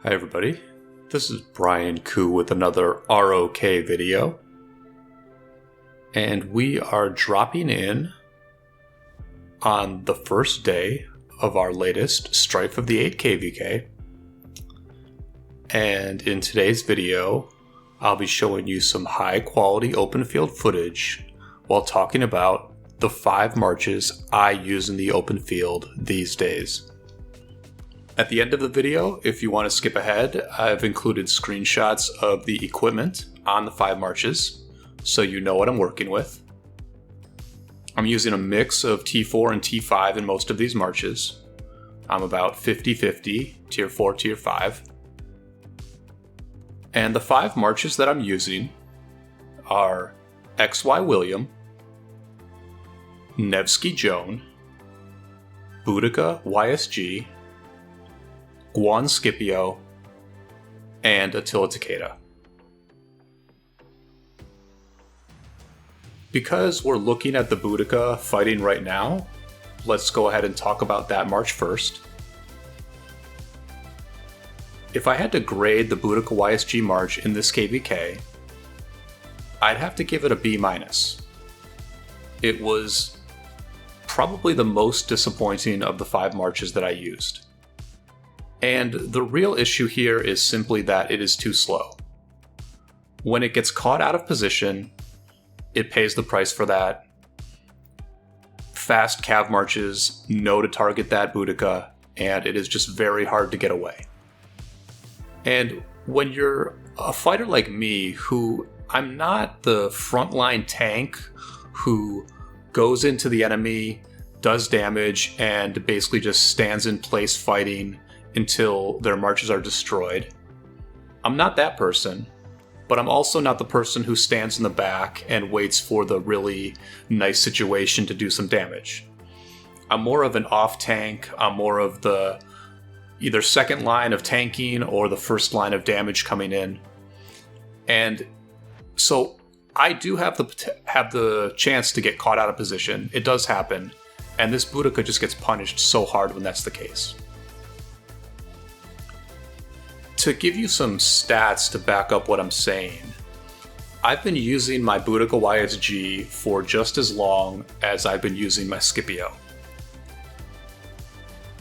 Hi everybody, this is Brian Koo with another ROK video, and we are dropping in on the first day of our latest Strife of the 8 KvK, and in today's video I'll be showing you some high quality open field footage while talking about the 5 marches I use in the open field these days. At the end of the video, if you want to skip ahead, I've included screenshots of the equipment on the 5 marches, so you know what I'm working with. I'm using a mix of T4 and T5 in most of these marches. I'm about 50-50, Tier 4, Tier 5. And the 5 marches that I'm using are XY William, Nevsky Joan, Boudica YSG, Guan Scipio, and Attila Takeda. Because we're looking at the Boudica fighting right now, let's go ahead and talk about that march first. If I had to grade the Boudica YSG march in this KvK, I'd have to give it a B-. It was probably the most disappointing of the 5 marches that I used. And the real issue here is simply that it is too slow. When it gets caught out of position, it pays the price for that. Fast cav marches know to target that Boudica, and it is just very hard to get away. And when you're a fighter like me, who I'm not the frontline tank who goes into the enemy, does damage, and basically just stands in place fighting until their marches are destroyed. I'm not that person, but I'm also not the person who stands in the back and waits for the really nice situation to do some damage. I'm more of an off tank. I'm more of the either second line of tanking or the first line of damage coming in. And so I do have the chance to get caught out of position. It does happen, and this Boudica just gets punished so hard when that's the case. To give you some stats to back up what I'm saying, I've been using my Boudica YSG for just as long as I've been using my Scipio.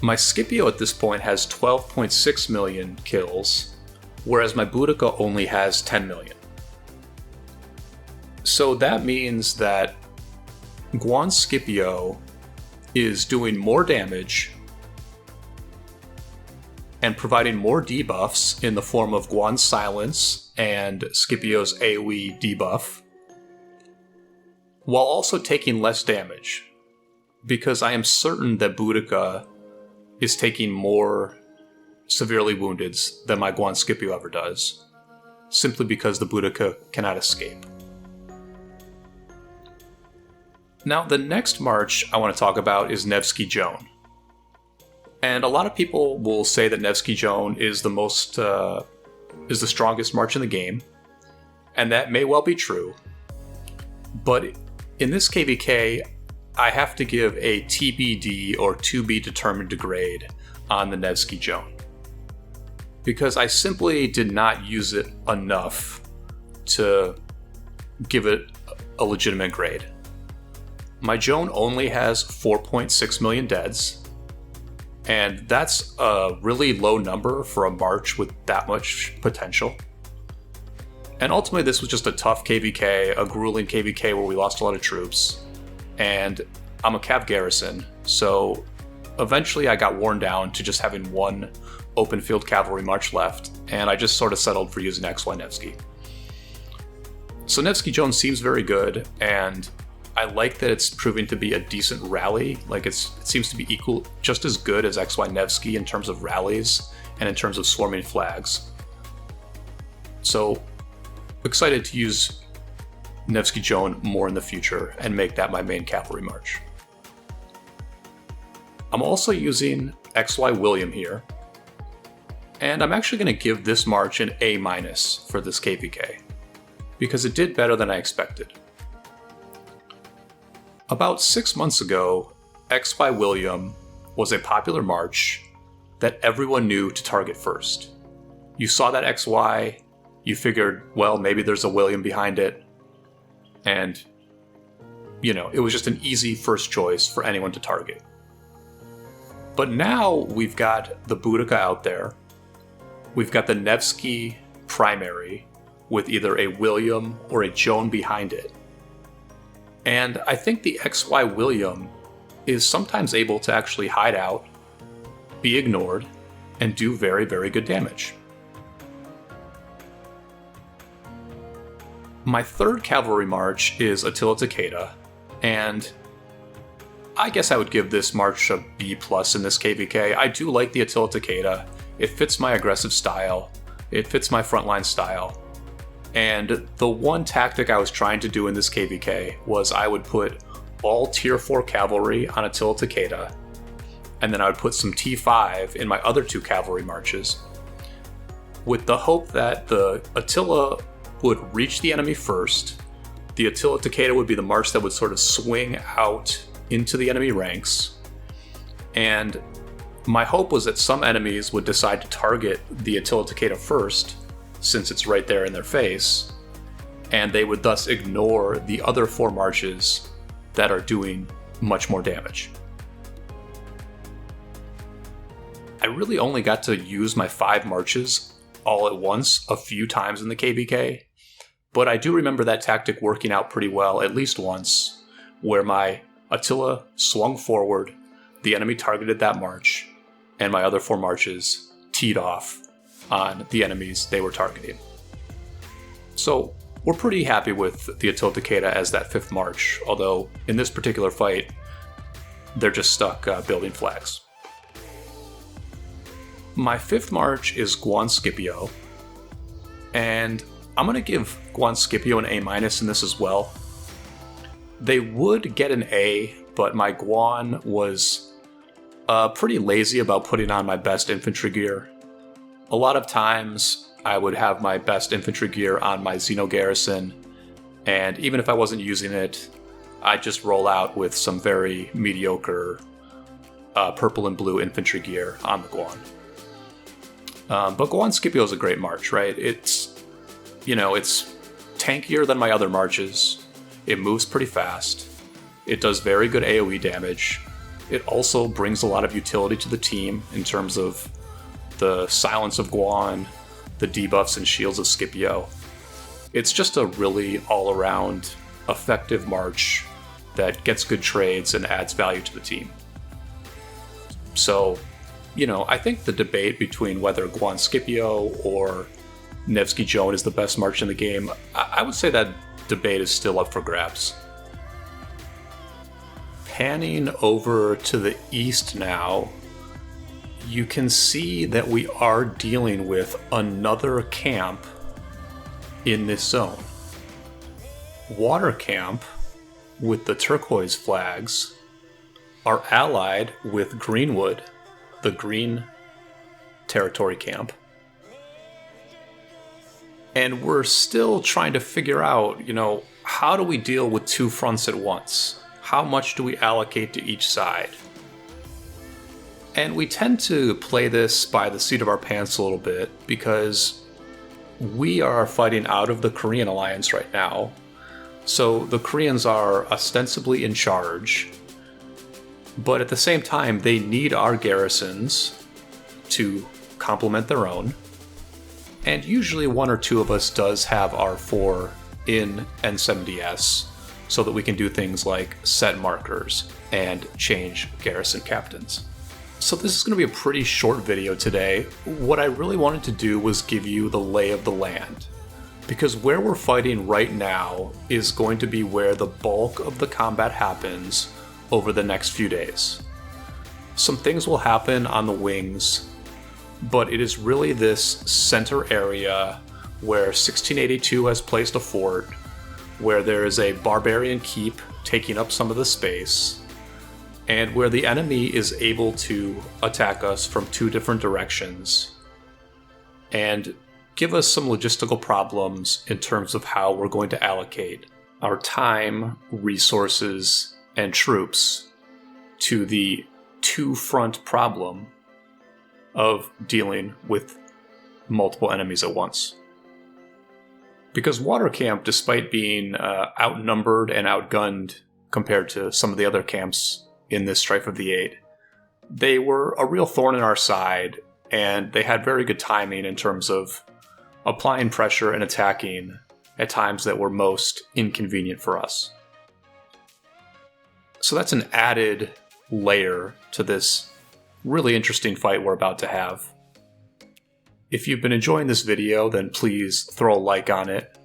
My Scipio at this point has 12.6 million kills, whereas my Boudica only has 10 million. So that means that Guan Scipio is doing more damage and providing more debuffs in the form of Guan's Silence and Scipio's AoE debuff, while also taking less damage, because I am certain that Boudica is taking more severely wounded than my Guan Scipio ever does, simply because the Boudica cannot escape. Now, the next march I want to talk about is Nevsky Joan. And a lot of people will say that Nevsky Joan is the strongest march in the game, and that may well be true. But in this KvK, I have to give a TBD or to be determined grade on the Nevsky Joan, because I simply did not use it enough to give it a legitimate grade. My Joan only has 4.6 million deads, and that's a really low number for a march with that much potential. And ultimately this was just a tough KvK, a grueling KvK where we lost a lot of troops, and I'm a cav garrison, so eventually I got worn down to just having one open field cavalry march left, and I just sort of settled for using XY Nevsky. So Nevsky Joan seems very good, and I like that it's proving to be a decent rally. Like it seems to be just as good as XY Nevsky in terms of rallies and in terms of swarming flags. So excited to use Nevsky Joan more in the future and make that my main cavalry march. I'm also using XY William here, and I'm actually going to give this march an A- for this KvK, because it did better than I expected. About 6 months ago, XY William was a popular march that everyone knew to target first. You saw that XY, you figured, well, maybe there's a William behind it, and, it was just an easy first choice for anyone to target. But now we've got the Boudica out there, we've got the Nevsky primary with either a William or a Joan behind it. And I think the XY William is sometimes able to actually hide out, be ignored, and do very, very good damage. My third cavalry march is Attila Takeda, and I guess I would give this march a B+ in this KvK. I do like the Attila Takeda. It fits my aggressive style. It fits my frontline style. And the one tactic I was trying to do in this KvK was I would put all tier 4 cavalry on Attila Takeda, and then I would put some T5 in my other 2 cavalry marches, with the hope that the Attila would reach the enemy first. The Attila Takeda would be the march that would sort of swing out into the enemy ranks, and my hope was that some enemies would decide to target the Attila Takeda first, since it's right there in their face, and they would thus ignore the other 4 marches that are doing much more damage. I really only got to use my 5 marches all at once a few times in the KvK, but I do remember that tactic working out pretty well at least once, where my Attila swung forward, the enemy targeted that march, and my other 4 marches teed off on the enemies they were targeting. So we're pretty happy with the Attila Takeda as that 5th march, although in this particular fight, they're just stuck building flags. My 5th march is Guan Scipio, and I'm going to give Guan Scipio an A- in this as well. They would get an A, but my Guan was pretty lazy about putting on my best infantry gear. A lot of times I would have my best infantry gear on my Xeno garrison, and even if I wasn't using it, I'd just roll out with some very mediocre purple and blue infantry gear on the Guan. But Guan Scipio is a great march, right? It's tankier than my other marches. It moves pretty fast. It does very good AoE damage. It also brings a lot of utility to the team in terms of the silence of Guan, the debuffs and shields of Scipio. It's just a really all-around effective march that gets good trades and adds value to the team. So, I think the debate between whether Guan Scipio or Nevsky Joan is the best march in the game, I would say that debate is still up for grabs. Panning over to the east now, you can see that we are dealing with another camp in this zone. Water Camp, with the turquoise flags, are allied with Greenwood, the green territory camp. And we're still trying to figure out, how do we deal with 2 fronts at once? How much do we allocate to each side? And we tend to play this by the seat of our pants a little bit because we are fighting out of the Korean alliance right now. So the Koreans are ostensibly in charge, but at the same time, they need our garrisons to complement their own. And usually 1 or 2 of us does have R4 in N70S so that we can do things like set markers and change garrison captains. So this is going to be a pretty short video today. What I really wanted to do was give you the lay of the land, because where we're fighting right now is going to be where the bulk of the combat happens over the next few days. Some things will happen on the wings, but it is really this center area where 1682 has placed a fort, where there is a barbarian keep taking up some of the space, and where the enemy is able to attack us from 2 different directions and give us some logistical problems in terms of how we're going to allocate our time, resources, and troops to the 2-front problem of dealing with multiple enemies at once. Because Water Camp, despite being outnumbered and outgunned compared to some of the other camps in this Strife of the Eight, they were a real thorn in our side, and they had very good timing in terms of applying pressure and attacking at times that were most inconvenient for us. So that's an added layer to this really interesting fight we're about to have. If you've been enjoying this video, then please throw a like on it,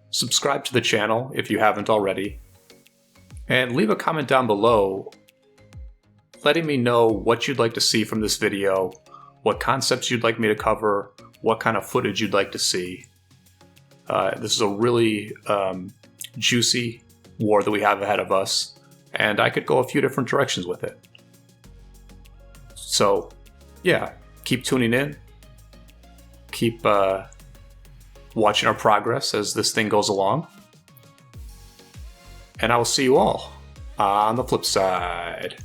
subscribe to the channel if you haven't already, and leave a comment down below letting me know what you'd like to see from this video, what concepts you'd like me to cover, what kind of footage you'd like to see. This is a really juicy war that we have ahead of us, and I could go a few different directions with it. So, yeah, keep tuning in. Keep watching our progress as this thing goes along. And I will see you all on the flip side.